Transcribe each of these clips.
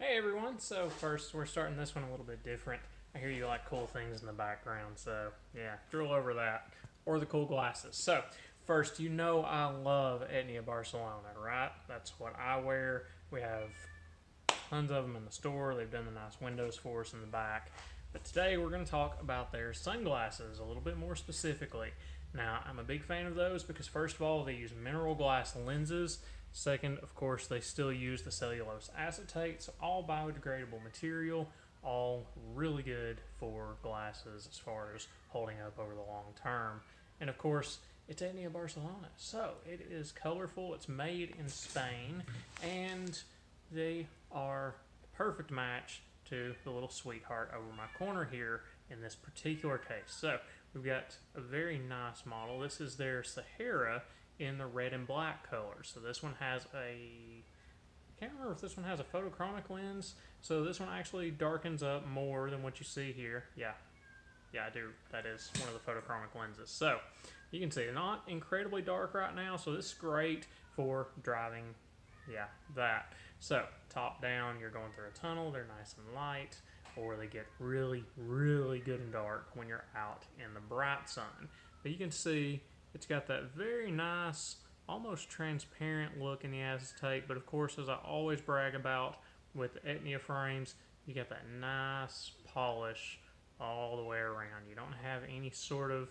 Hey everyone, so first we're starting this one a little bit different. I hear you like cool things in the background, so yeah, drill over that. Or the cool glasses. So, first, you know I love Etnia Barcelona, right? That's what I wear. We have tons of them in the store. They've done the nice windows for us in the back. But today we're going to talk about their sunglasses a little bit more specifically. Now, I'm a big fan of those because, first of all, they use mineral glass lenses. Second, of course, they still use the cellulose acetate, so all biodegradable material, all really good for glasses as far as holding up over the long term. And of course, it's Etnia Barcelona, so it is colorful. It's made in Spain, and they are the perfect match to the little sweetheart over my corner here in this particular case. So we've got a very nice model. This is their Sahara in the red and black color. So this one has I can't remember if this one has a photochromic lens. So this one actually darkens up more than what you see here. Yeah, I do. That is one of the photochromic lenses. So you can see not incredibly dark right now. So this is great for driving. Yeah, that. So top down, you're going through a tunnel. They're nice and light, or they get really, really good and dark when you're out in the bright sun. But you can see it's got that very nice, almost transparent look in the acetate. But of course, as I always brag about with the Etnia frames, you get that nice polish all the way around. You don't have any sort of,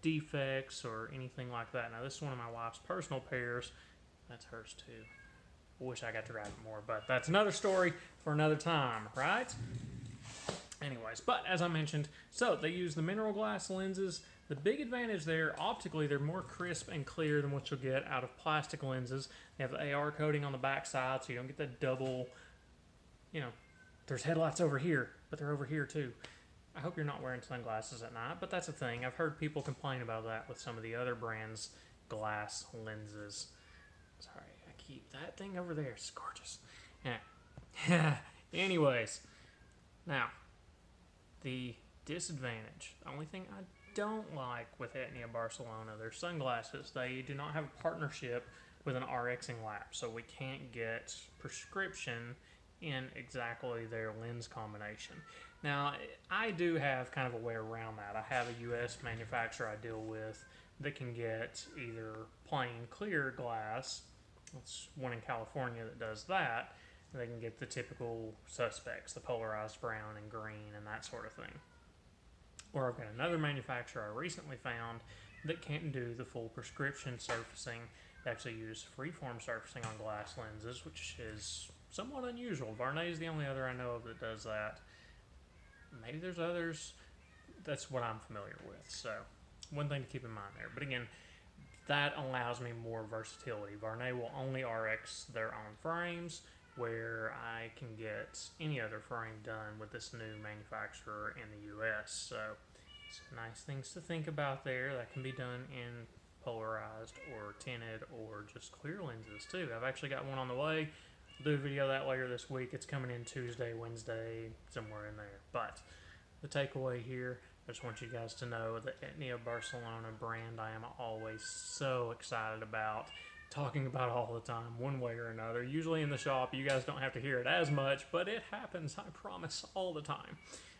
defects or anything like that. Now, this is one of my wife's personal pairs. That's hers too. I wish I got to ride it more, but that's another story for another time, right? Anyways, but as I mentioned, so they use the mineral glass lenses. The big advantage there, optically, they're more crisp and clear than what you'll get out of plastic lenses. They have the AR coating on the back side, so you don't get that double, there's headlights over here, but they're over here too. I hope you're not wearing sunglasses at night, but that's a thing. I've heard people complain about that with some of the other brands' glass lenses. Sorry, I keep that thing over there. It's gorgeous. Yeah. Anyways, now, the disadvantage, the only thing I don't like with Etnia Barcelona, their sunglasses, they do not have a partnership with an RXing lab, so we can't get prescription in exactly their lens combination. Now, I do have kind of a way around that. I have a US manufacturer I deal with that can get either plain clear glass. That's one in California that does that. They can get the typical suspects, the polarized brown and green and that sort of thing. Or I've got another manufacturer I recently found that can't do the full prescription surfacing. They actually use freeform surfacing on glass lenses, which is somewhat unusual. Varney is the only other I know of that does that. Maybe there's others. That's what I'm familiar with. So one thing to keep in mind there. But again, that allows me more versatility. Varney will only RX their own frames, where I can get any other frame done with this new manufacturer in the US. So some nice things to think about there. That can be done in polarized or tinted or just clear lenses too. I've actually got one on the way. I'll do a video of that later this week. It's coming in Tuesday, Wednesday, somewhere in there. But the takeaway here, I just want you guys to know the Etnia Barcelona brand I am always so excited about, talking about all the time, one way or another. Usually in the shop, you guys don't have to hear it as much, but it happens, I promise, all the time.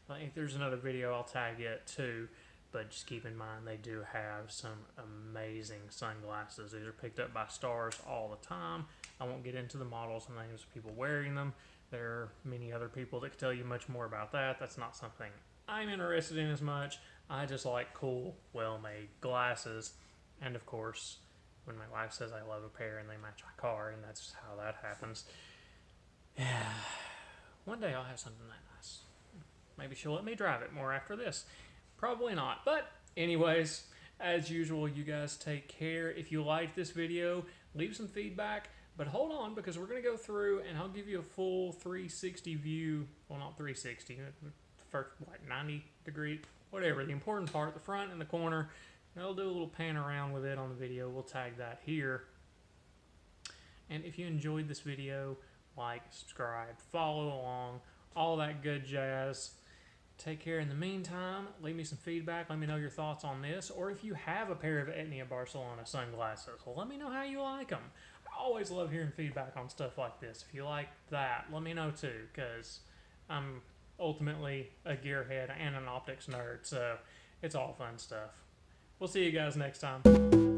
If there's another video, I'll tag it too, but just keep in mind they do have some amazing sunglasses. These are picked up by stars all the time. I won't get into the models and names of people wearing them. There are many other people that can tell you much more about that. That's not something I'm interested in as much. I just like cool, well-made glasses. And of course, when my wife says I love a pair and they match my car, and that's how that happens. Yeah. One day I'll have something that nice. Maybe she'll let me drive it more after this. Probably not. But anyways, as usual, you guys take care. If you liked this video, leave some feedback. But hold on, because we're going to go through and I'll give you a full 360 view. Well, not 360. First, 90 degree, whatever. The important part, the front and the corner. And I'll do a little pan around with it on the video. We'll tag that here. And if you enjoyed this video, like, subscribe, follow along, all that good jazz. Take care in the meantime. Leave me some feedback. Let me know your thoughts on this. Or if you have a pair of Etnia Barcelona sunglasses, let me know how you like them. I always love hearing feedback on stuff like this. If you like that, let me know too, because I'm ultimately a gearhead and an optics nerd, so it's all fun stuff. We'll see you guys next time.